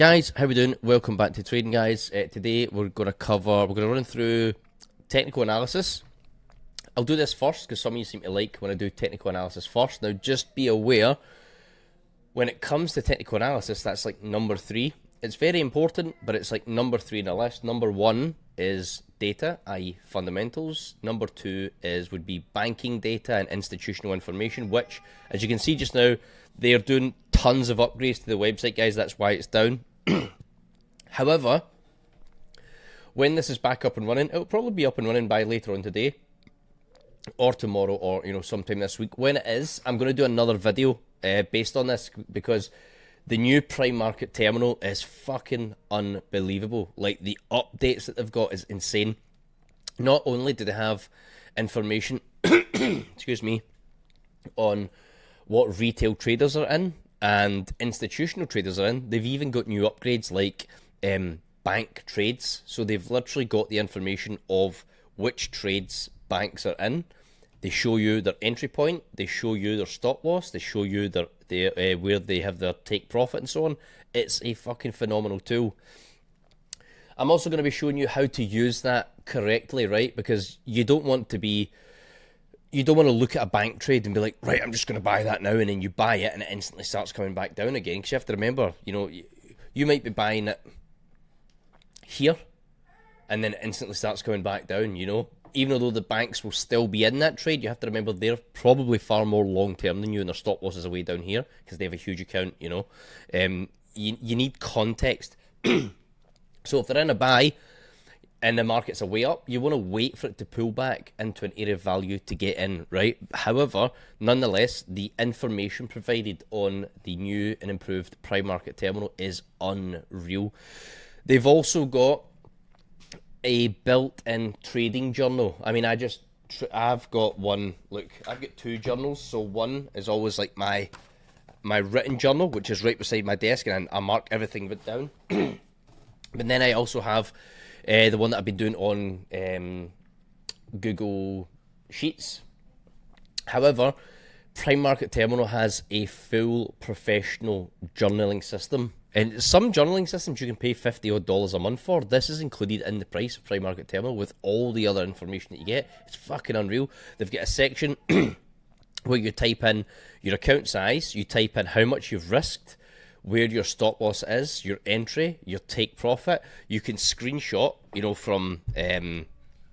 Guys, how we doing? Welcome back to Trading Guys. Today we're going to run through technical analysis. I'll do this first because some of you seem to like when I do technical analysis first. Now just be aware, when it comes to technical analysis, that's like number 3. It's very important, but it's like number 3 in the list. Number 1 is data, i.e. fundamentals. Number 2 would be banking data and institutional information, which, as you can see just now, they're doing tons of upgrades to the website, guys. That's why it's down. However, when this is back up and running, it'll probably be up and running by later on today or tomorrow, or sometime this week. When it is, I'm going to do another video based on this, because the new prime market terminal is fucking unbelievable. Like, the updates that they've got is insane. Not only do they have information excuse me, on what retail traders are in and institutional traders are in, they've even got new upgrades like bank trades. So they've literally got the information of which trades banks are in. They show you their entry point, they show you their stop loss, they show you their where they have their take profit and so on. It's a fucking phenomenal tool. I'm also going to be showing you how to use that correctly, right? Because you don't want to look at a bank trade and be like, right, I'm just going to buy that now, and then you buy it and it instantly starts coming back down again. Because you have to remember, you might be buying it here and then it instantly starts coming back down, Even though the banks will still be in that trade, you have to remember they're probably far more long-term than you, and their stop losses are way down here because they have a huge account, You need context. So if they're in a buy and the market's a way up, you want to wait for it to pull back into an area of value to get in, right? However, nonetheless, the information provided on the new and improved prime market terminal is unreal. They've also got a built-in trading journal. I mean, I've got one. Look, I've got 2 journals. So one is always like my written journal, which is right beside my desk, and I mark everything down. But then I also have the one that I've been doing on Google Sheets. However, Prime Market Terminal has a full professional journaling system. And some journaling systems you can pay $50 odd a month for. This is included in the price of Prime Market Terminal with all the other information that you get. It's fucking unreal. They've got a section where you type in your account size, you type in how much you've risked, where your stop loss is, your entry, your take profit. You can screenshot, from either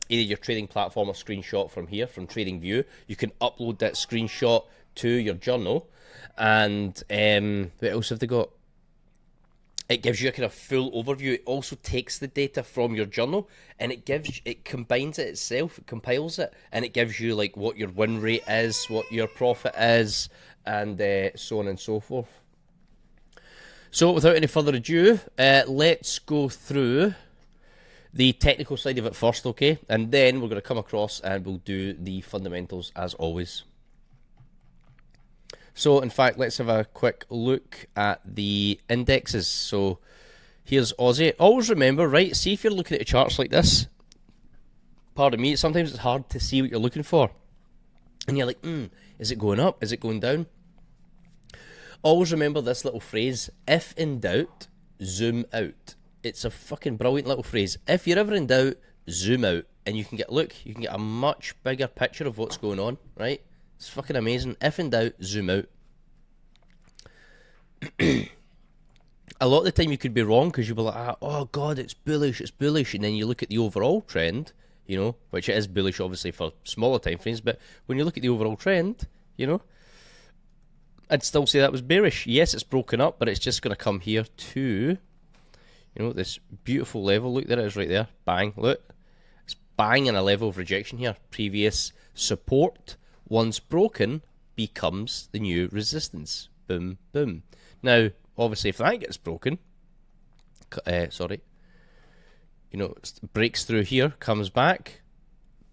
your trading platform or screenshot from here, from Trading View. You can upload that screenshot to your journal. And what else have they got? It gives you a kind of full overview. It also takes the data from your journal and it combines it itself, it compiles it, and it gives you like what your win rate is, what your profit is, and so on and so forth. So without any further ado, let's go through the technical side of it first, okay? And then we're going to come across and we'll do the fundamentals as always. So, in fact, let's have a quick look at the indexes. So, here's Aussie. Always remember, right, see if you're looking at the charts like this, pardon me, sometimes it's hard to see what you're looking for. And you're like, is it going up? Is it going down? Always remember this little phrase, if in doubt, zoom out. It's a fucking brilliant little phrase. If you're ever in doubt, zoom out. And you can get a much bigger picture of what's going on, right? It's fucking amazing. If in doubt, zoom out. A lot of the time you could be wrong because you'll be like, oh God, it's bullish. And then you look at the overall trend, which it is bullish obviously for smaller time frames. But when you look at the overall trend, I'd still say that was bearish. Yes, it's broken up, but it's just going to come here to, this beautiful level. Look, there it is right there. Bang, look. It's bang in a level of rejection here. Previous support, once broken, becomes the new resistance. Boom, boom. Now, obviously, if that gets broken, breaks through here, comes back,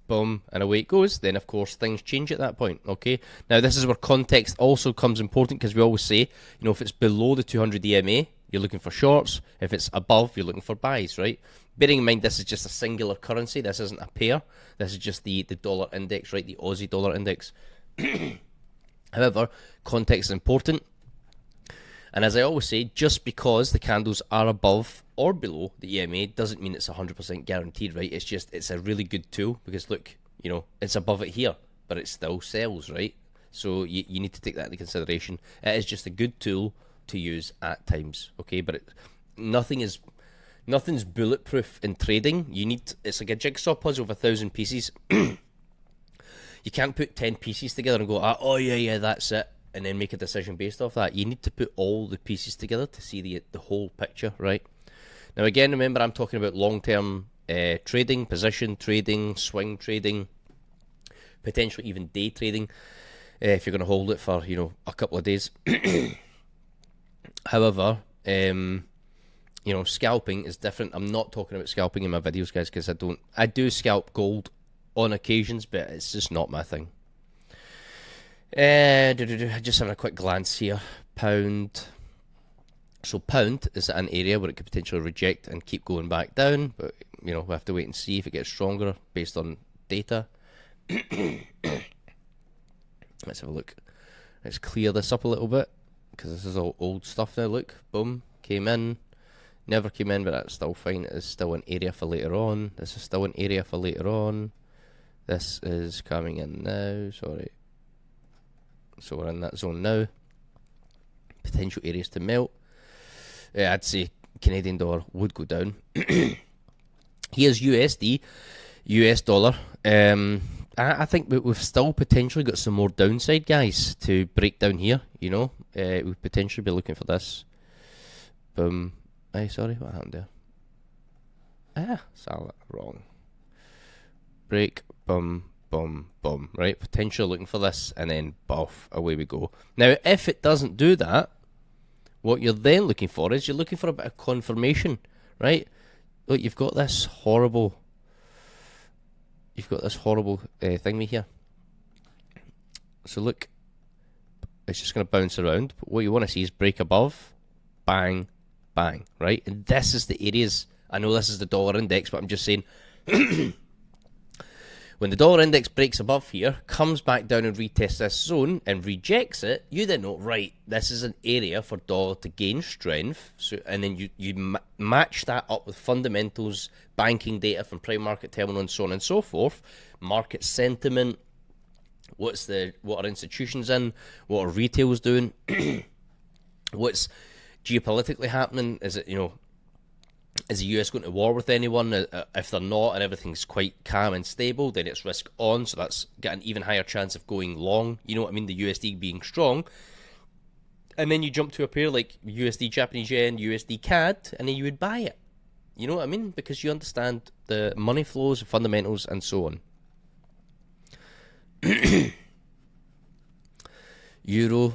boom, and away it goes, then, of course, things change at that point, okay? Now, this is where context also comes important, because we always say, if it's below the 200 EMA, you're looking for shorts. If it's above, you're looking for buys, right? Bearing in mind, this is just a singular currency. This isn't a pair. This is just the dollar index, right? The Aussie dollar index. However, context is important. And as I always say, just because the candles are above or below the EMA doesn't mean it's 100% guaranteed, right? It's just, it's a really good tool because look, you know, it's above it here, but it still sells, right? So you need to take that into consideration. It is just a good tool to use at times, okay? But nothing's bulletproof in trading. It's like a jigsaw puzzle of 1,000 pieces. You can't put 10 pieces together and go, oh yeah, that's it, and then make a decision based off that. You need to put all the pieces together to see the whole picture, right? Now again, remember I'm talking about long-term trading, position trading, swing trading, potentially even day trading, if you're going to hold it for, you know, a couple of days. However, you know, scalping is different. I'm not talking about scalping in my videos, guys, because I do scalp gold on occasions, but it's just not my thing. Just having a quick glance here. Pound. So pound is an area where it could potentially reject and keep going back down, but you know, we have to wait and see if it gets stronger based on data. Let's have a look. Let's clear this up a little bit because this is all old stuff now. Look, boom, came in, never came in, but that's still fine. It is still an area for later on. This is still an area for later on. This is coming in now. Sorry. So we're in that zone now. Potential areas to melt. I'd say Canadian dollar would go down. Here's USD, US dollar. I think we've still potentially got some more downside, guys, to break down here. You know, we'd potentially be looking for this. Boom. Sorry, what happened there? Saw that wrong. Break. Boom. Boom. Boom. Right. Potentially looking for this, and then buff. Away we go. Now, if it doesn't do that, what you're then looking for is you're looking for a bit of confirmation, right? Look, you've got this horrible thingy here. So look, it's just going to bounce around. But what you want to see is break above, bang, bang, right? And this is the areas. I know this is the dollar index, but I'm just saying, when the dollar index breaks above here, comes back down and retests this zone and rejects it, you then know, right, this is an area for dollar to gain strength. So, and then you match that up with fundamentals, banking data from prime market terminal, and so on and so forth. Market sentiment, what are institutions in, what are retails doing, what's geopolitically happening? Is it, you know, is the US going to war with anyone? If they're not and everything's quite calm and stable, then it's risk on, so that's got an even higher chance of going long. You know what I mean? The USD being strong. And then you jump to a pair like USD Japanese yen, USD CAD, and then you would buy it. You know what I mean? Because you understand the money flows, fundamentals, and so on. Euro.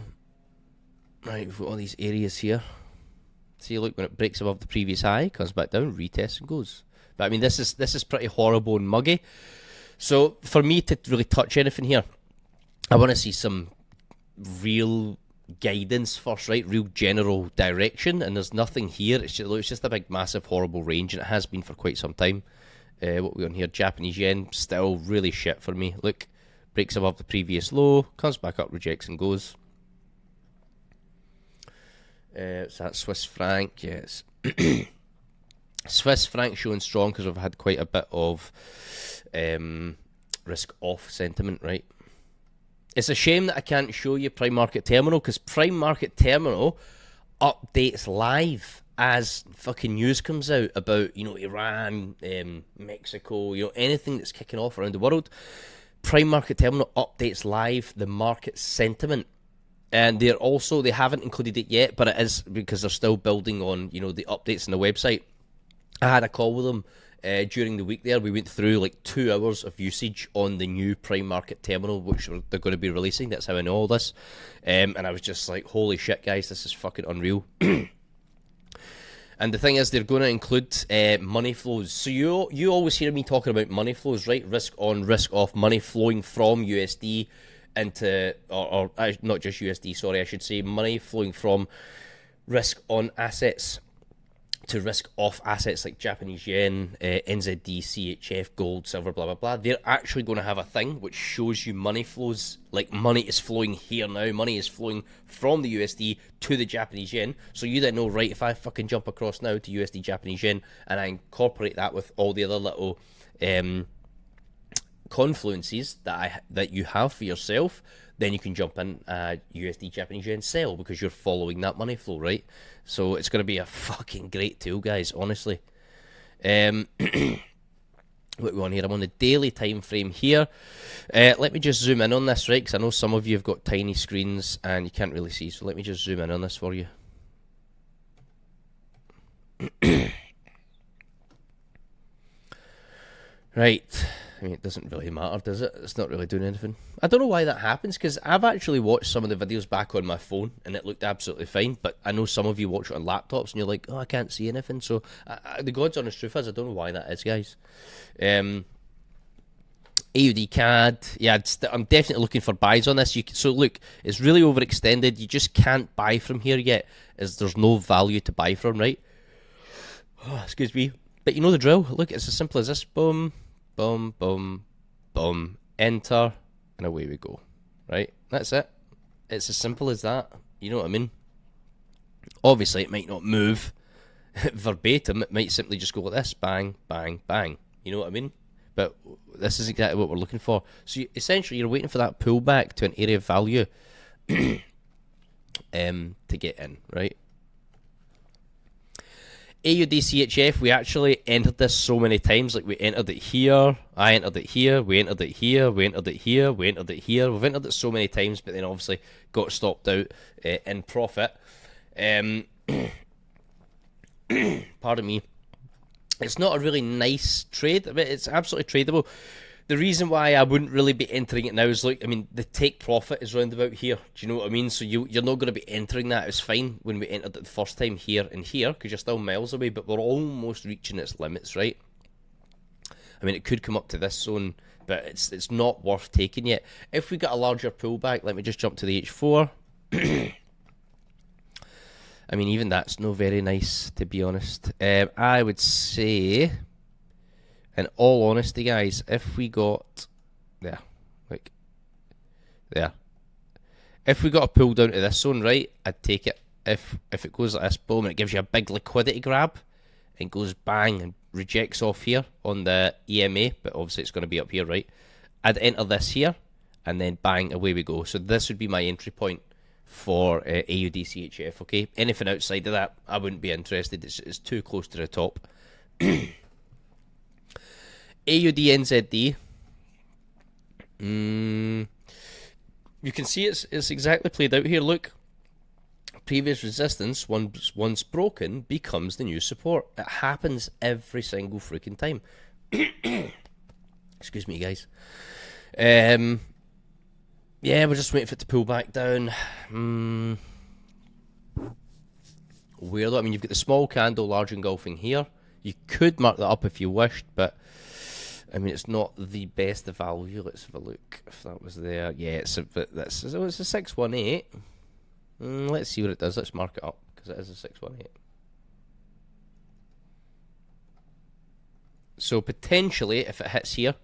Right, we've got all these areas here. See, look, when it breaks above the previous high, comes back down, retests and goes. But I mean, this is pretty horrible and muggy. So for me to really touch anything here, I want to see some real guidance first, right? Real general direction, and there's nothing here. It's just a big, massive, horrible range, and it has been for quite some time. What we on here? Japanese yen, still really shit for me. Look, breaks above the previous low, comes back up, rejects and goes. So that's Swiss franc, yes. Swiss franc showing strong because we've had quite a bit of risk off sentiment, right? It's a shame that I can't show you Prime Market Terminal, because Prime Market Terminal updates live as fucking news comes out about, you know, Iran, Mexico, you know, anything that's kicking off around the world. Prime Market Terminal updates live the market sentiment. And they haven't included it yet, but it is because they're still building on, you know, the updates on the website. I had a call with them during the week there. We went through like 2 hours of usage on the new Prime Market Terminal, which they're going to be releasing. That's how I know all this. And I was just like, holy shit, guys, this is fucking unreal. And the thing is, they're going to include money flows. So you always hear me talking about money flows, right? Risk on, risk off, money flowing from USD into, or not just USD, sorry, I should say, money flowing from risk on assets to risk off assets like Japanese yen, NZD, CHF, gold, silver, blah, blah, blah, they're actually going to have a thing which shows you money flows. Like, money is flowing here now. Money is flowing from the USD to the Japanese yen. So you then know, right, if I fucking jump across now to USD Japanese yen and I incorporate that with all the other little confluences that you have for yourself, then you can jump in USD Japanese yen sell because you're following that money flow, right? So it's going to be a fucking great tool, guys, honestly. What we want here, I'm on the daily time frame here. Let me just zoom in on this, right? Because I know some of you have got tiny screens and you can't really see. So let me just zoom in on this for you. Right. I mean, it doesn't really matter, does it? It's not really doing anything. I don't know why that happens, because I've actually watched some of the videos back on my phone, and it looked absolutely fine, but I know some of you watch it on laptops, and you're like, oh, I can't see anything, so the God's honest truth is, I don't know why that is, guys. AUD CAD, yeah, I'm definitely looking for buys on this. So look, it's really overextended. You just can't buy from here yet, as there's no value to buy from, right? Oh, excuse me. But you know the drill. Look, it's as simple as this. Boom. Boom, boom, boom, enter, and away we go, right? That's it. It's as simple as that. You know what I mean? Obviously, it might not move verbatim. It might simply just go like this, bang, bang, bang. You know what I mean? But this is exactly what we're looking for. So essentially, you're waiting for that pullback to an area of value to get in, right? AUD CHF, we actually entered this so many times. Like, we entered it here, I entered it here, we entered it here, we entered it here, we entered it here. We've entered it so many times, but then obviously got stopped out in profit. Pardon me. It's not a really nice trade, but it's absolutely tradable. The reason why I wouldn't really be entering it now is, like, I mean, the take profit is round about here. Do you know what I mean? So you're not going to be entering that. It's fine when we entered it the first time here and here, because you're still miles away, but we're almost reaching its limits, right? I mean, it could come up to this zone, but it's not worth taking yet. If we got a larger pullback, let me just jump to the H4. I mean, even that's no very nice, to be honest. I would say, in all honesty, guys, if we got there, like there, if we got a pull down to this zone, right, I'd take it. If it goes like this, boom, and it gives you a big liquidity grab, and goes bang and rejects off here on the EMA, but obviously it's going to be up here, right? I'd enter this here, and then bang, away we go. So this would be my entry point for AUD CHF. Okay, anything outside of that, I wouldn't be interested. It's too close to the top. AUD NZD, you can see it's exactly played out here. Look, previous resistance, once broken, becomes the new support. It happens every single freaking time. Excuse me, guys. Yeah, we're just waiting for it to pull back down. Weird. I mean, you've got the small candle, large engulfing here. You could mark that up if you wished, but I mean, it's not the best of value. Let's have a look if that was there. Yeah, it's a 618. Let's see what it does. Let's mark it up, because it is a 618. So potentially, if it hits here,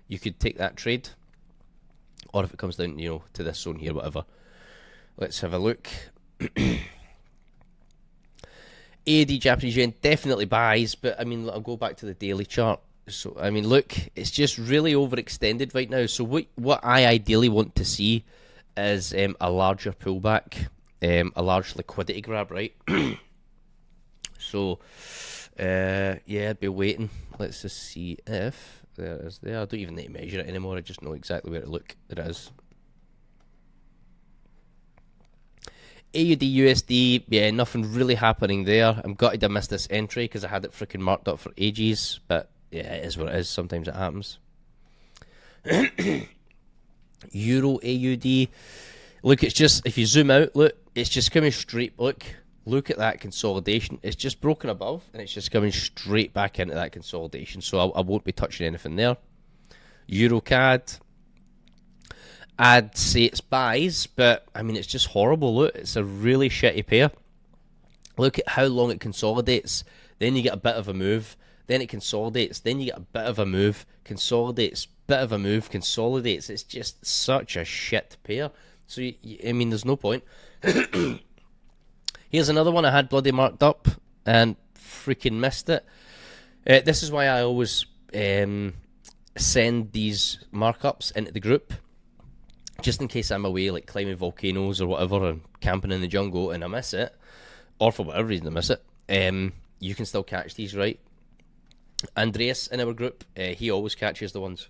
you could take that trade, or if it comes down, you know, to this zone here, whatever. Let's have a look. AUD Japanese yen definitely buys, but I mean, I'll go back to the daily chart. So I mean, look, it's just really overextended right now. So what I ideally want to see is a larger pullback, a large liquidity grab, right? So yeah, I'd be waiting. Let's just see if there is there. I don't even need to measure it anymore. I just know exactly where it is. AUD USD, yeah, nothing really happening there. I'm gutted I missed this entry because I had it freaking marked up for ages, but yeah, it is what it is. Sometimes it happens. Euro AUD, look, it's just, if you zoom out, look, it's just coming straight. Look at that consolidation. It's just broken above, and it's just coming straight back into that consolidation. So I won't be touching anything there. Euro CAD, I'd say it's buys, but I mean, it's just horrible. Look, it's a really shitty pair. Look at how long it consolidates. Then you get a bit of a move. Then it consolidates. Then you get a bit of a move. Consolidates. Bit of a move. Consolidates. It's just such a shit pair. So, I mean, there's no point. Here's another one I had bloody marked up and freaking missed it. This is why I always send these markups into the group, just in case I'm away, like climbing volcanoes or whatever, and camping in the jungle, and I miss it, or for whatever reason I miss it. You can still catch these, right? Andreas in our group, he always catches the ones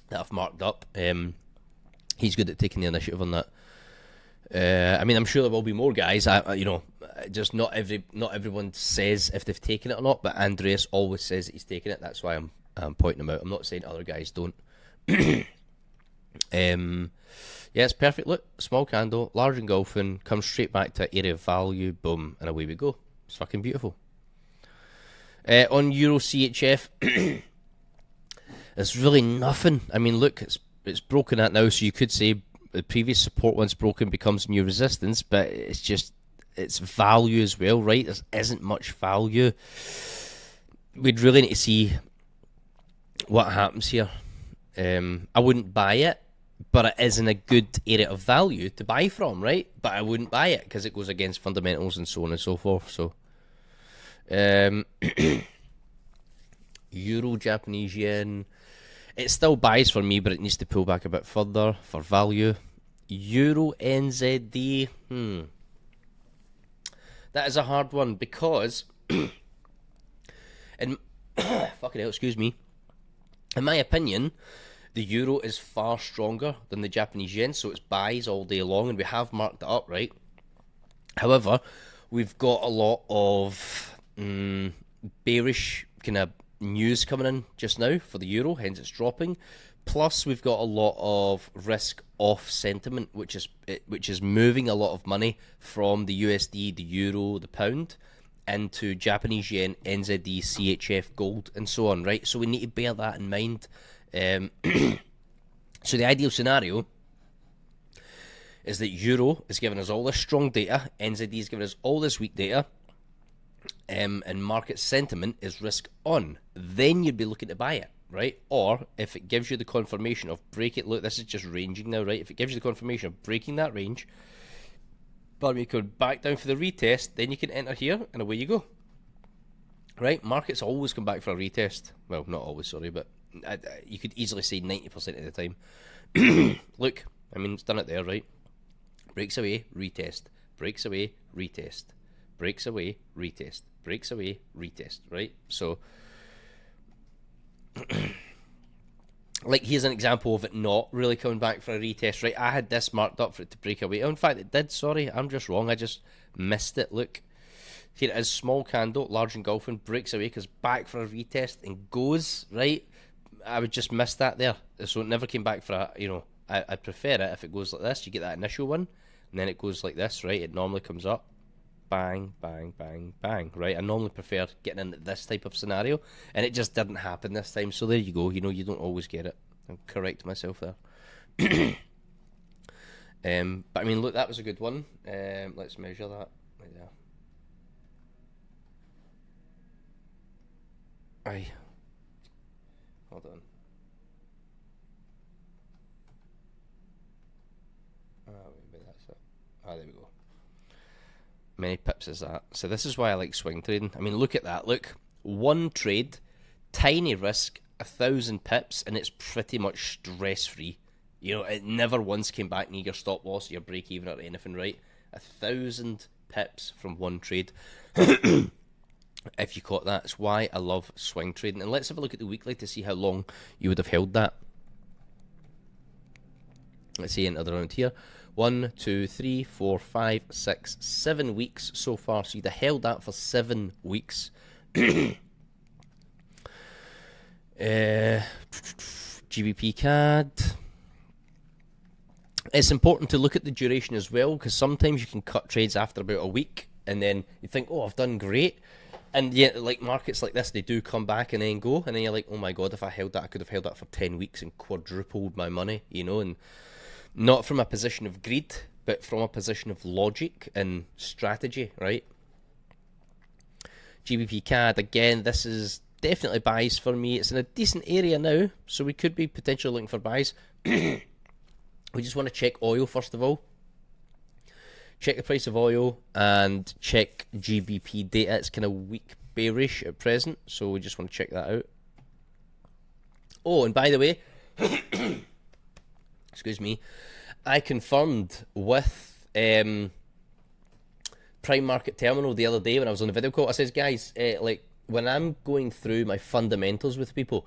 that I've marked up. He's good at taking the initiative on that. I mean, I'm sure there will be more guys. Just not everyone says if they've taken it or not. But Andreas always says that he's taken it. That's why I'm pointing him out. I'm not saying other guys don't. Yeah, it's perfect. Look, small candle, large engulfing, comes straight back to area of value. Boom, and away we go. It's fucking beautiful. On Euro CHF, there's really nothing. I mean, look, it's broken at now, so you could say the previous support once broken becomes new resistance, but it's value as well, right? There isn't much value. We'd really need to see what happens here. I wouldn't buy it, but it is in a good area of value to buy from, right? But I wouldn't buy it because it goes against fundamentals and so on and so forth. So, Euro, Japanese yen, it still buys for me, but it needs to pull back a bit further for value. Euro NZD, that is a hard one because, fucking hell, excuse me, in my opinion, the euro is far stronger than the Japanese yen, so it's buys all day long, and we have marked it up, right? However, we've got a lot of bearish kind of news coming in just now for the euro, hence it's dropping. Plus, we've got a lot of risk off sentiment, which is moving a lot of money from the USD, the euro, the pound, into Japanese yen, NZD, CHF, gold, and so on, right? So we need to bear that in mind. So the ideal scenario is that euro is giving us all this strong data, NZD is giving us all this weak data, and market sentiment is risk on. Then you'd be looking to buy it, right? Or if it gives you the confirmation of break it, look, this is just ranging now, right? If it gives you the confirmation of breaking that range, but you could back down for the retest, then you can enter here and away you go, right? Markets always come back for a retest. Well, not always, sorry, but you could easily say 90% of the time. Look, I mean, it's done it there, right? Breaks away, retest. Breaks away, retest. Breaks away, retest. Breaks away, retest, right? So, like, here's an example of it not really coming back for a retest, right? I had this marked up for it to break away. Oh, in fact, it did, sorry. I'm just wrong. I just missed it. Look, here it is, small candle, large engulfing, breaks away, because back for a retest and goes, right? I would just miss that there. So it never came back for a, I'd prefer it if it goes like this. You get that initial one, and then it goes like this, right? It normally comes up. Bang, bang, bang, bang, right? I normally prefer getting into this type of scenario, and it just didn't happen this time. So there you go. You don't always get it. I'll correct myself there. But I mean, look, that was a good one. Let's measure that right there. Aye. Hold on. Maybe that's it. There we go. Many pips is that. So this is why I like swing trading. I mean, look at that. Look, one trade, tiny risk, 1,000 pips, and it's pretty much stress-free. It never once came back near your stop loss, your break even, or anything, right? 1,000 pips from one trade. If you caught that, it's why I love swing trading. And let's have a look at the weekly to see how long you would have held that. Let's see, enter around here. 1, 2, 3, 4, 5, 6, 7 weeks so far. So you'd have held that for 7 weeks. GBP CAD. It's important to look at the duration as well, because sometimes you can cut trades after about a week, and then you think, oh, I've done great. And yet, like markets like this, they do come back and then go, and then you're like, oh my god, if I held that, I could have held that for 10 weeks and quadrupled my money, and not from a position of greed, but from a position of logic and strategy, right? GBP CAD, again, this is definitely buys for me. It's in a decent area now, so we could be potentially looking for buys. We just want to check oil first of all. Check the price of oil and check GBP data. It's kind of weak bearish at present, so we just want to check that out. Oh, and by the way, excuse me, I confirmed with Prime Market Terminal the other day when I was on the video call. I says, guys, like when I'm going through my fundamentals with people,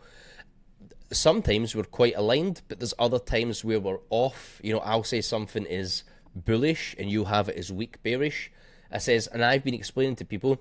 sometimes we're quite aligned, but there's other times where we're off. You know, I'll say something is bullish and you have it as weak bearish. I says, and I've been explaining to people,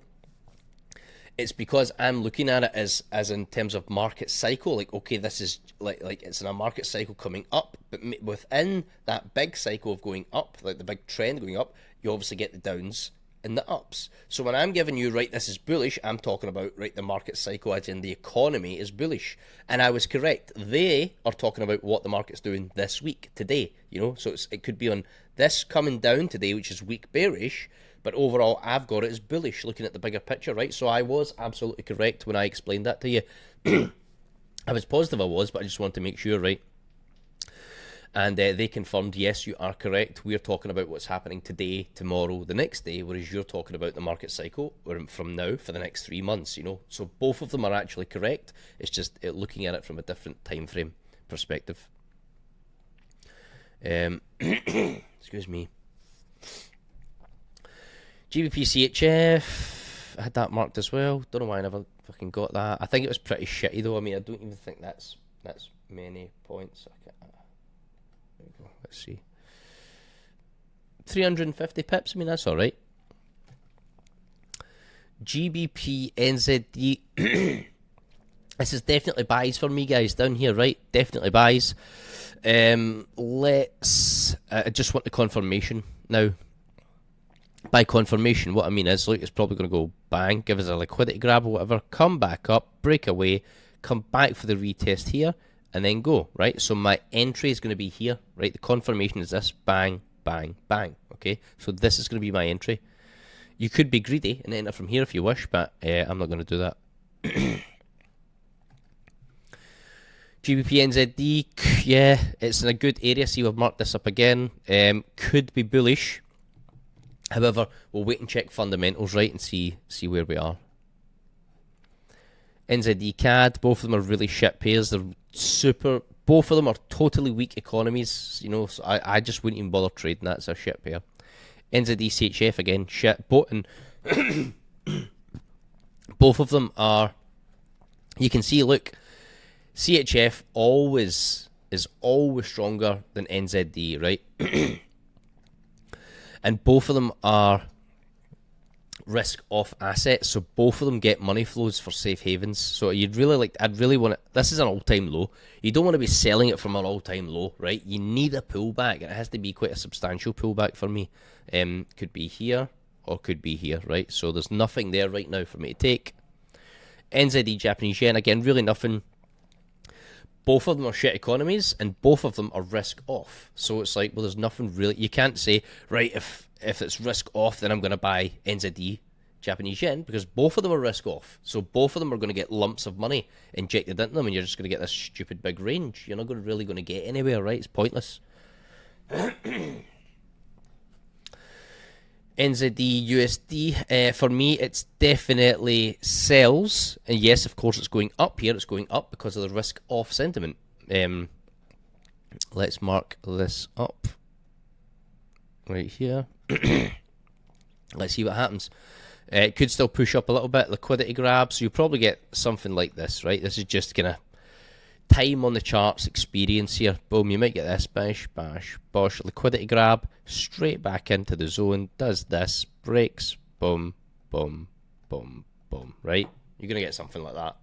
it's because I'm looking at it as in terms of market cycle. Like, okay, this is like it's in a market cycle coming up, but within that big cycle of going up, like the big trend going up, you obviously get the downs and the ups. So when I'm giving you, right, this is bullish, I'm talking about, right, the market cycle as in the economy is bullish. And I was correct. They are talking about what the market's doing this week, today, you know. So it could be on this coming down today, which is weak bearish, but overall I've got it as bullish, looking at the bigger picture, right? So I was absolutely correct when I explained that to you. I was positive I was, but I just wanted to make sure, right? And they confirmed, yes, you are correct. We're talking about what's happening today, tomorrow, the next day, whereas you're talking about the market cycle from now for the next 3 months, you know. So both of them are actually correct. It's just looking at it from a different time frame perspective. Excuse me. GBP CHF, I had that marked as well. Don't know why I never fucking got that. I think it was pretty shitty though. I mean, I don't even think that's many points. There we go. Let's see. 350 pips. I mean, that's all right. GBP NZD. This is definitely buys for me, guys, down here, right? Definitely buys. Let's. I just want the confirmation now. By confirmation, what I mean is, look, it's probably going to go bang, give us a liquidity grab or whatever, come back up, break away, come back for the retest here, and then go, right? So my entry is going to be here, right? The confirmation is this, bang, bang, bang, okay? So this is going to be my entry. You could be greedy and enter from here if you wish, but I'm not going to do that. GBP NZD, yeah, it's in a good area. See, we've marked this up again. Could be bullish. However, we'll wait and check fundamentals, right, and see where we are. NZD CAD, both of them are really shit pairs. They're both of them are totally weak economies, you know, so I just wouldn't even bother trading that. It's a shit pair. NZD CHF, again, shit. And both of them are, you can see, look, CHF is always stronger than NZD, right? And both of them are risk-off assets, so both of them get money flows for safe havens. So I'd really want to, this is an all-time low. You don't want to be selling it from an all-time low, right? You need a pullback, and it has to be quite a substantial pullback for me. Could be here, or could be here, right? So there's nothing there right now for me to take. NZD Japanese yen, again, really nothing. Both of them are shit economies, and both of them are risk off. So it's like, well, there's nothing really. You can't say, right, if it's risk off, then I'm going to buy NZD Japanese yen, because both of them are risk off. So both of them are going to get lumps of money injected into them, and you're just going to get this stupid big range. You're not really going to get anywhere, right? It's pointless. NZD USD, for me, it's definitely sells. And yes, of course, it's going up here. It's going up because of the risk-off sentiment. Let's mark this up right here. Let's see what happens. It could still push up a little bit. Liquidity grab. So you'll probably get something like this, right? This is just going to time on the charts experience here. Boom, you might get this. Bash, bash, bosh. Liquidity grab. Straight back into the zone. Does this. Breaks. Boom, boom, boom, boom. Right? You're going to get something like that.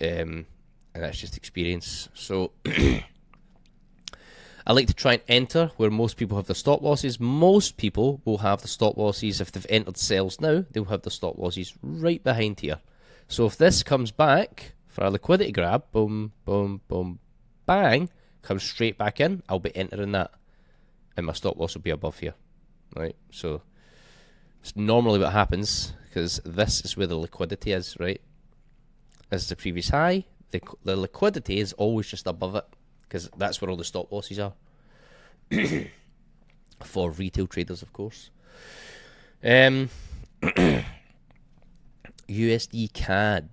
And that's just experience. So I like to try and enter where most people have the stop losses. Most people will have the stop losses. If they've entered sales now, they'll have the stop losses right behind here. So if this comes back for a liquidity grab, boom, boom, boom, bang, comes straight back in, I'll be entering that. and my stop loss will be above here, right? So it's normally what happens, because this is where the liquidity is, right? This is the previous high. The liquidity is always just above it, because that's where all the stop losses are. For retail traders, of course. USD CAD.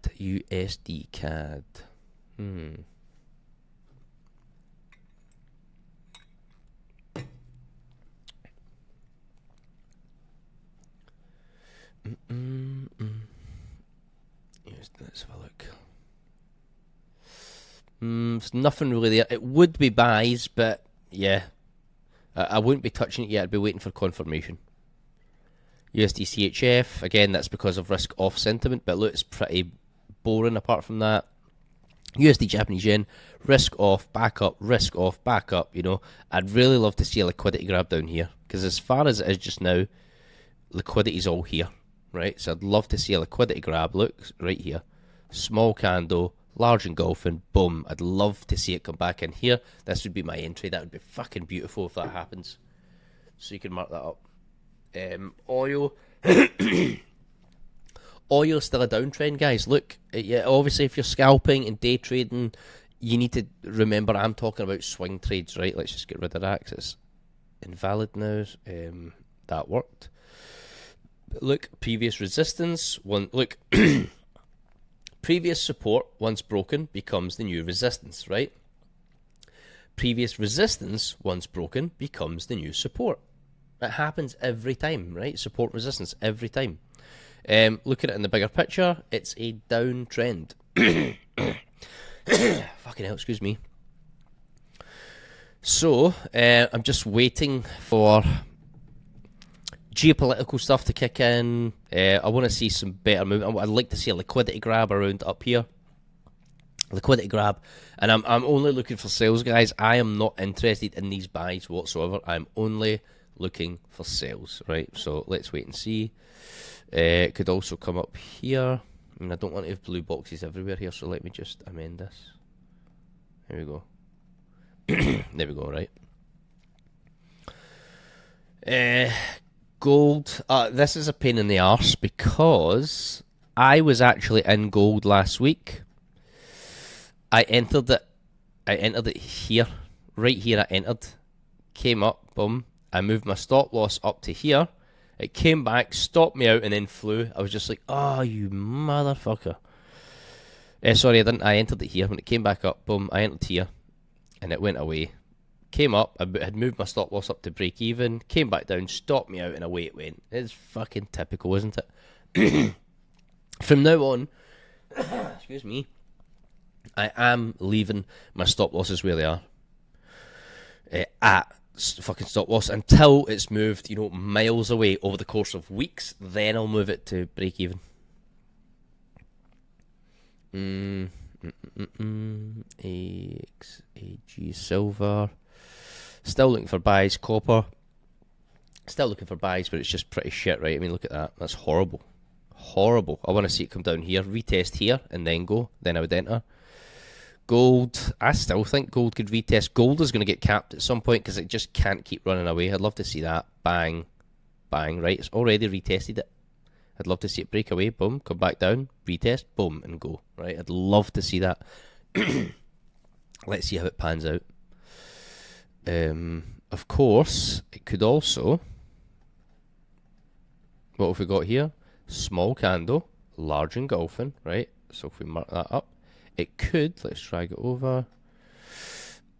Let's have a look. There's nothing really there. It would be buys, but yeah, I wouldn't be touching it yet. I'd be waiting for confirmation. USD CHF, again, that's because of risk off sentiment, but look, it's pretty boring apart from that. USD Japanese yen, risk off, back up, risk off, back up. You know, I'd really love to see a liquidity grab down here, because as far as it is just now, liquidity's all here, right? So I'd love to see a liquidity grab. Look, right here, small candle, large engulfing, boom. I'd love to see it come back in here. This would be my entry. That would be fucking beautiful if that happens. So you can mark that up. Oil. Oil's still a downtrend, guys. Look, yeah, obviously if you're scalping and day trading, you need to remember I'm talking about swing trades, right? Let's just get rid of that because it's invalid now. That worked. But look, previous resistance. Look, previous support, once broken, becomes the new resistance, right? Previous resistance, once broken, becomes the new support. It happens every time, right? Support resistance every time. Look at it in the bigger picture. It's a downtrend. Fucking hell, excuse me. So, I'm just waiting for geopolitical stuff to kick in. I want to see some better movement. I'd like to see a liquidity grab around up here. Liquidity grab. And I'm only looking for sales, guys. I am not interested in these buys whatsoever. I'm only looking for sales, right? So let's wait and see. It could also come up here. I mean, I don't want to have blue boxes everywhere here, so let me just amend this. There we go. There we go, right? Gold. This is a pain in the arse because I was actually in gold last week. I entered it here. Right here I entered. Came up, boom. I moved my stop loss up to here. It came back, stopped me out, and then flew. I was just like, oh, you motherfucker. Sorry, I didn't. I entered it here. When it came back up, boom, I entered here, and it went away. Came up, I had moved my stop loss up to break even, came back down, stopped me out, and away it went. It's fucking typical, isn't it? From now on, excuse me, I am leaving my stop losses where they are. At fucking stop loss until it's moved, you know, miles away over the course of weeks. Then I'll move it to break even. AG silver. Still looking for buys. Copper. Still looking for buys, but it's just pretty shit, right? I mean, look at that. That's horrible. Horrible. I want to see it come down here, retest here, and then go. Then I would enter. Gold, I still think gold could retest. Gold is going to get capped at some point because it just can't keep running away. I'd love to see that. Bang. Bang, right? It's already retested it. I'd love to see it break away. Boom. Come back down. Retest. Boom. And go. Right? I'd love to see that. Let's see how it pans out. Of course, it could also... What have we got here? Small candle. Large engulfing. Right? So if we mark that up. It could, let's drag it over.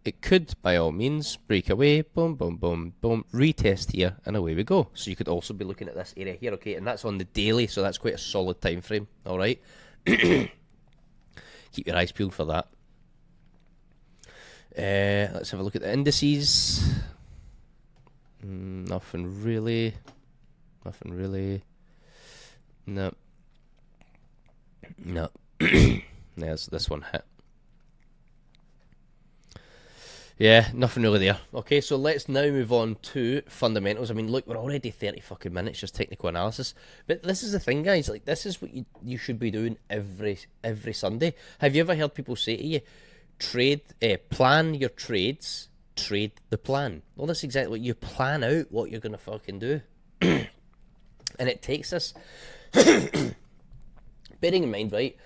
It could, by all means, break away, boom, boom, boom, boom, retest here, and away we go. So you could also be looking at this area here, okay, and that's on the daily, so that's quite a solid time frame, all right? Keep your eyes peeled for that. Let's have a look at the indices. Nothing really. Nothing really. No. No. There's this one hit. Yeah, nothing really there. Okay, so let's now move on to fundamentals. I mean, look, we're already 30 fucking minutes, just technical analysis. But this is the thing, guys. Like, this is what you should be doing every Sunday. Have you ever heard people say to you, plan your trades trade the plan. Well, that's exactly what you plan out what you're going to fucking do. And it takes us, bearing in mind, right,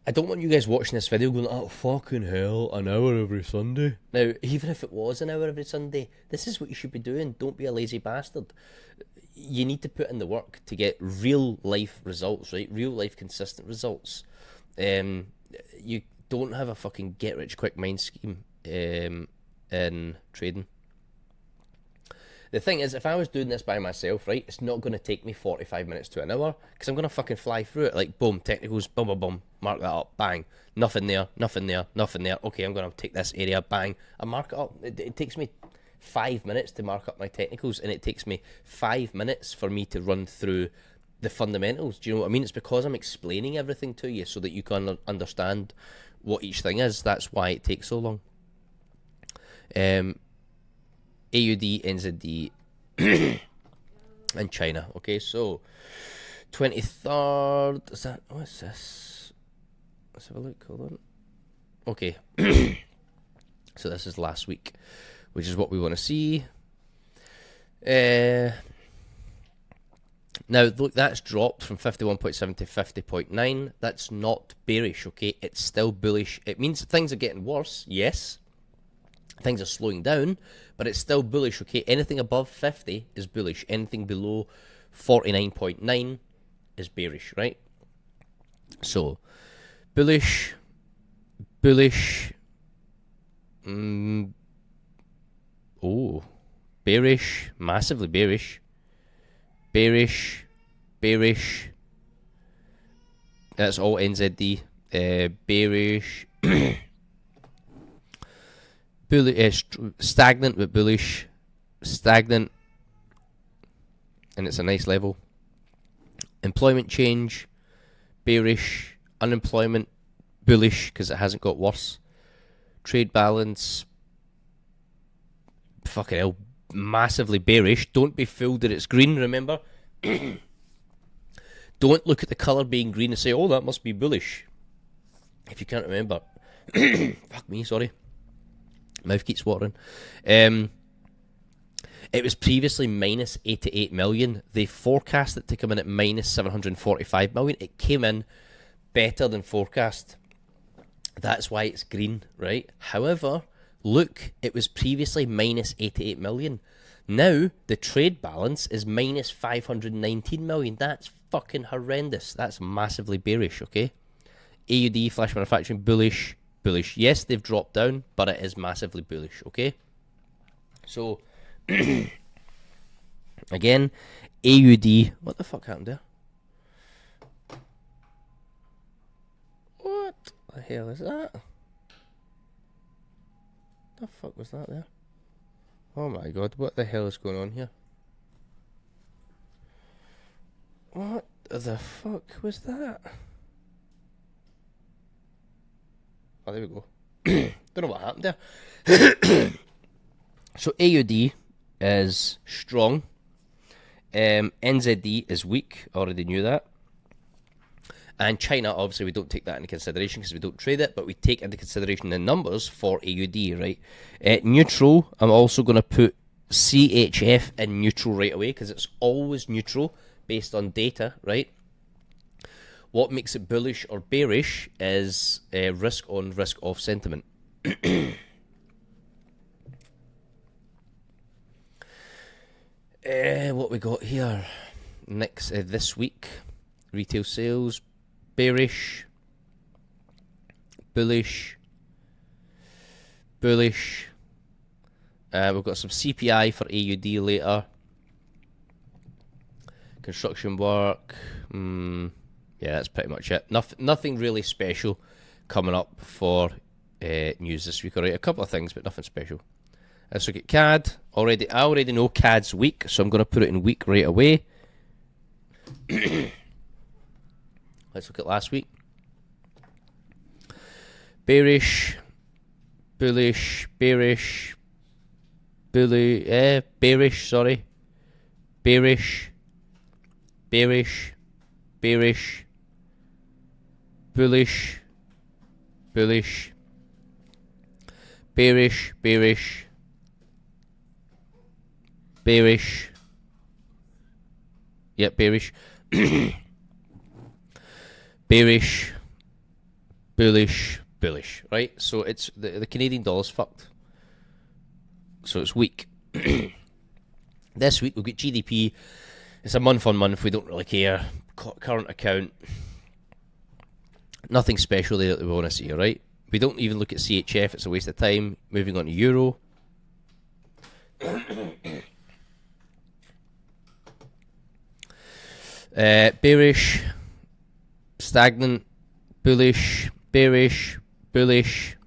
I don't want you guys watching this video going, oh, fucking hell, an hour every Sunday. Now, even if it was an hour every Sunday, this is what you should be doing. Don't be a lazy bastard. You need to put in the work to get real life results, right? Real life consistent results. You don't have a fucking get rich quick mind scheme in trading. The thing is, if I was doing this by myself, right, it's not going to take me 45 minutes to an hour, because I'm going to fucking fly through it, like, boom, technicals, boom, boom, boom, mark that up, bang, nothing there, nothing there, nothing there, okay, I'm going to take this area, bang, I mark it up. It takes me 5 minutes to mark up my technicals, and it takes me 5 minutes for me to run through the fundamentals. Do you know what I mean? It's because I'm explaining everything to you so that you can understand what each thing is. That's why it takes so long. AUD, NZD, and China. Okay, so 23rd. Is that? What's this? Let's have a look. Hold on. Okay, so this is last week, which is what we want to see. Now, look, that's dropped from 51.7 to 50.9. That's not bearish, okay? It's still bullish. It means things are getting worse, yes. Things are slowing down, but it's still bullish, okay? Anything above 50 is bullish. Anything below 49.9 is bearish, right? So, bullish, bullish, bearish, massively bearish, bearish, bearish, that's all NZD, bearish, bullish, stagnant but bullish, stagnant, and it's a nice level. Employment change, bearish, unemployment, bullish because it hasn't got worse. Trade balance, fucking hell, massively bearish. Don't be fooled that it's green, remember? Don't look at the colour being green and say, oh, that must be bullish. If you can't remember. Fuck me, sorry. Mouth keeps watering. It was previously minus 88 million. They forecast it to come in at minus 745 million. It came in better than forecast. That's why it's green, right? However, look, it was previously minus 88 million. Now, the trade balance is minus 519 million. That's fucking horrendous. That's massively bearish, okay? AUD, flash manufacturing, bullish, bullish. Yes, they've dropped down, but it is massively bullish, okay? So, again, AUD, what the fuck happened there? What the hell is that? The fuck was that there? Oh my god, what the hell is going on here? What the fuck was that? Oh, there we go. Don't know what happened there. So AUD is strong. NZD is weak. Already knew that. And China, obviously, we don't take that into consideration because we don't trade it, but we take into consideration the numbers for AUD, right? Neutral, I'm also going to put CHF in neutral right away because it's always neutral based on data, right? What makes it bullish or bearish is risk on, risk off sentiment. What we got here next this week, retail sales, bearish, bullish, bullish. We've got some CPI for AUD later. Construction work. Yeah, that's pretty much it. Nothing really special coming up for news this week. Alright, a couple of things, but nothing special. Let's look at CAD. I already know CAD's weak, so I'm going to put it in weak right away. Let's look at last week. Bearish, bullish, bearish, bearish, sorry. Bearish, bearish, bearish, bullish, bullish, bearish, bearish, bearish. Yep, bearish. Bearish, bullish, bullish, right? So it's the Canadian dollar's fucked. So it's weak. This week we'll get GDP. It's a month on month. We don't really care. Current account. Nothing special there that we want to see, right? We don't even look at CHF. It's a waste of time. Moving on to Euro. Bearish, stagnant, bullish, bearish, bullish,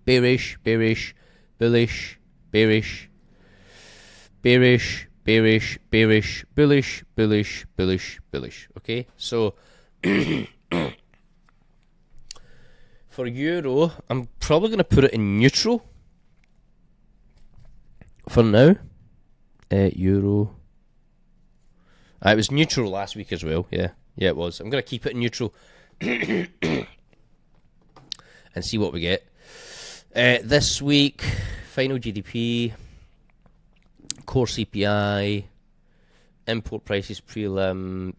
bearish, bearish, bullish, bearish, bearish, bearish, bearish, bullish, bullish, bullish, bullish. Okay, so for Euro, I'm probably going to put it in neutral for now. Euro. It was neutral last week as well. Yeah, it was. I'm going to keep it in neutral and see what we get. This week, final GDP, core CPI, import prices prelim,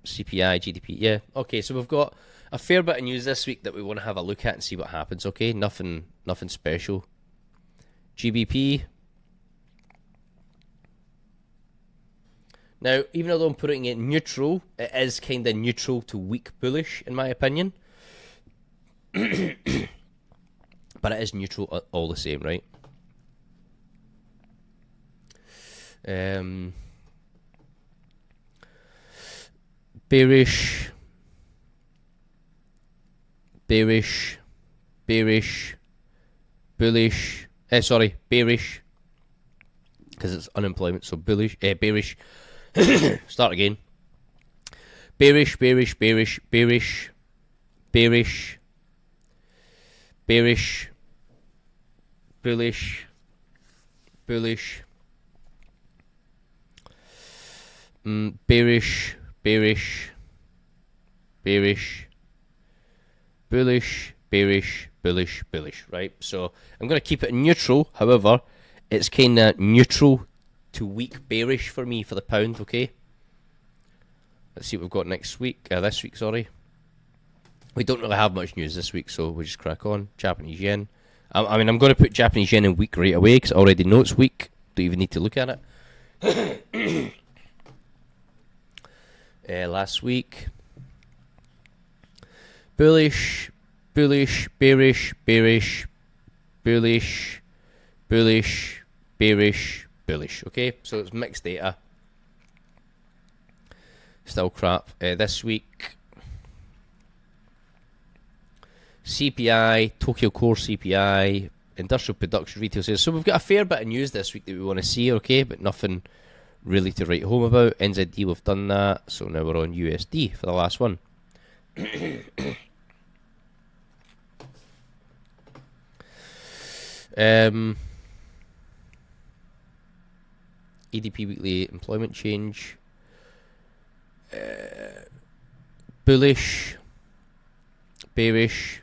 CPI, GDP. Yeah, okay, so we've got a fair bit of news this week that we want to have a look at and see what happens, okay? Nothing special. GBP. Now, even though I'm putting it neutral, it is kind of neutral to weak bullish, in my opinion. But it is neutral all the same, right? Bearish, bearish, bearish, bullish. Sorry, bearish, because it's unemployment. So bullish, bearish. Start again. Bearish, bearish, bearish, bearish, bearish, bearish, bullish, bullish, bearish, bearish, bearish, bullish, bearish, bullish, bullish, right? So I'm going to keep it neutral. However, it's kind of neutral to weak bearish for me for the pound, okay? Let's see what we've got next week. This week, sorry. We don't really have much news this week, so we'll just crack on. Japanese yen. I mean, I'm going to put Japanese yen in weak right away because I already know it's weak. Don't even need to look at it. Last week. Bullish, bullish, bearish, bearish, bullish, bullish, bearish, bullish. Okay, so it's mixed data. Still crap. This week, CPI, Tokyo Core CPI, industrial production, retail sales. So we've got a fair bit of news this week that we want to see, okay, but nothing really to write home about. NZD, we've done that, so now we're on USD for the last one. EDP weekly employment change. Bullish, bearish.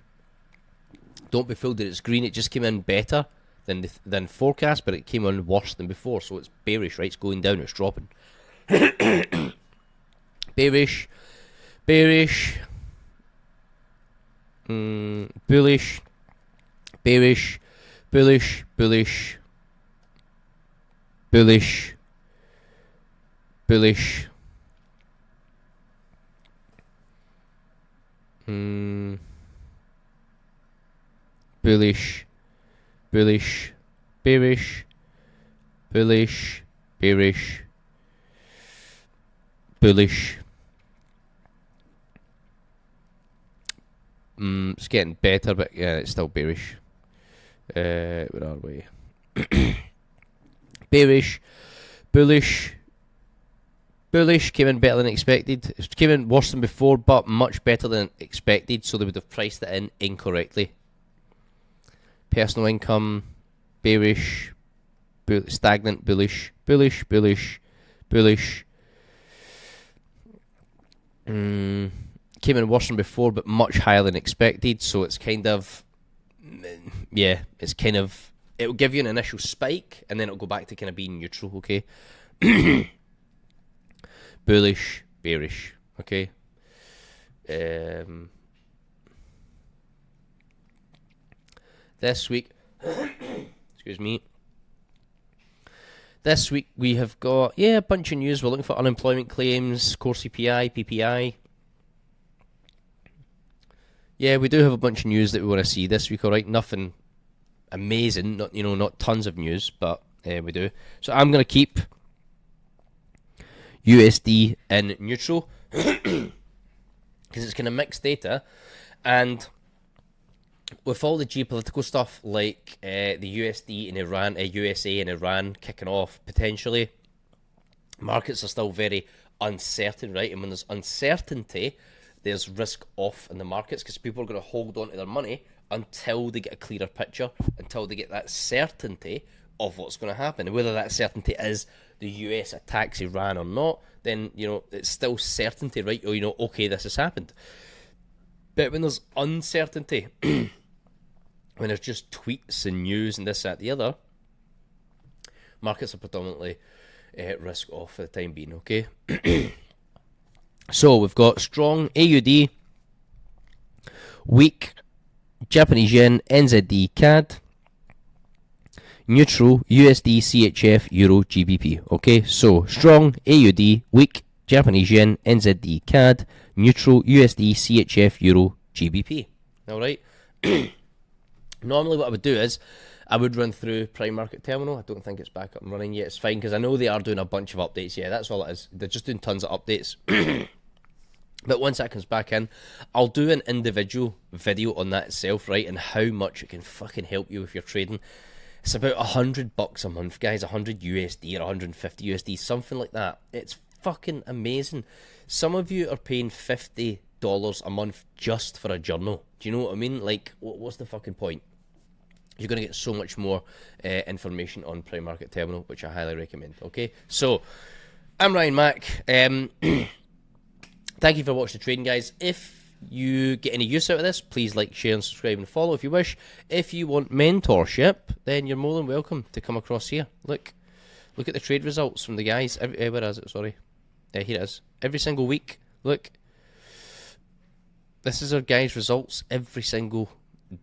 Don't be fooled that it's green. It just came in better than forecast, but it came in worse than before. So it's bearish, right? It's going down. It's dropping. Bearish, bearish, bullish, bearish, bullish, bullish, bullish, bullish. Bullish, bullish, bearish, bullish, bearish, bullish. It's getting better, but yeah, it's still bearish. Where are we? Bearish, bullish. Bullish came in better than expected. It came in worse than before, but much better than expected, so they would have priced it in incorrectly. Personal income, bearish, stagnant, bullish, bullish, bullish, bullish. Came in worse than before, but much higher than expected, so it's kind of, yeah, it's kind of It will give you an initial spike, and then it'll go back to kind of being neutral, okay? Bullish, bearish, okay? This week, excuse me, this week we have got, a bunch of news. We're looking for unemployment claims, core CPI, PPI. Yeah, we do have a bunch of news that we want to see this week, alright? Nothing amazing, not tons of news, but we do. So I'm going to keep USD in neutral because it's kind of mixed data, and with all the geopolitical stuff like the USD in Iran, USA and Iran kicking off potentially, markets are still very uncertain, right? And when there's uncertainty, there's risk off in the markets because people are going to hold on to their money until they get a clearer picture, until they get that certainty of what's going to happen. And whether that certainty is the US attacks Iran or not, then, it's still certainty, right? Or, okay, this has happened. But when there's uncertainty, when there's just tweets and news and this, that, the other, markets are predominantly risk off for the time being, okay? So we've got strong AUD, weak Japanese yen, NZD, CAD, neutral USD, CHF, Euro, GBP. Okay, so strong AUD, weak Japanese yen, NZD, CAD, neutral USD, CHF, Euro, GBP. All right. Normally, what I would do is I would run through Prime Market Terminal. I don't think it's back up and running yet. It's fine because I know they are doing a bunch of updates. Yeah, that's all it is. They're just doing tons of updates. But once that comes back in, I'll do an individual video on that itself, right, and how much it can fucking help you if you're trading. It's about $100 a month, guys, 100 USD or 150 USD, something like that. It's fucking amazing. Some of you are paying $50 a month just for a journal. Do you know what I mean? Like, what's the fucking point? You're going to get so much more information on Prime Market Terminal, which I highly recommend, okay? So, I'm Ryan Mack. Thank you for watching the trading, guys. If you get any use out of this, please like, share, and subscribe and follow if you wish. If you want mentorship, then you're more than welcome to come across here. Look at the trade results from the guys. Where is it? Sorry. Here it is. Every single week. Look. This is our guys' results every single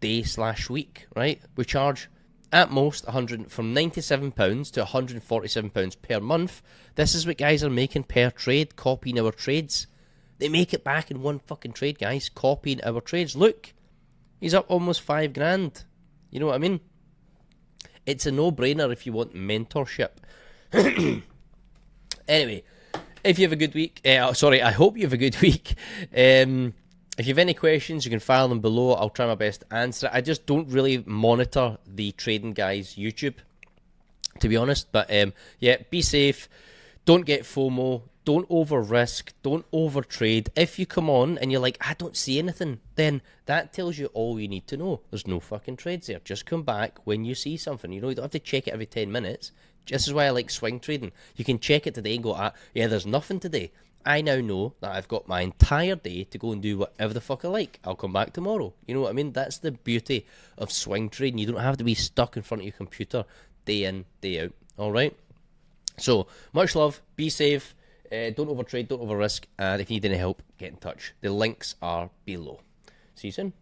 day/week, right? We charge at most from £97 to £147 per month. This is what guys are making per trade, copying our trades. They make it back in one fucking trade, guys, copying our trades. Look, he's up almost $5,000. You know what I mean? It's a no-brainer if you want mentorship. Anyway, if you have a good week, I hope you have a good week. If you have any questions, you can file them below. I'll try my best to answer it. I just don't really monitor the Trading Guys YouTube, to be honest. But yeah, be safe. Don't get FOMO. Don't over risk. Don't over trade. If you come on and you're like, I don't see anything, then that tells you all you need to know. There's no fucking trades there. Just come back when you see something. You don't have to check it every 10 minutes. This is why I like swing trading. You can check it today and go, yeah, there's nothing today. I now know that I've got my entire day to go and do whatever the fuck I like. I'll come back tomorrow. You know what I mean? That's the beauty of swing trading. You don't have to be stuck in front of your computer day in, day out. All right? So, much love. Be safe. Don't overtrade. Don't over risk. And if you need any help, get in touch. The links are below. See you soon.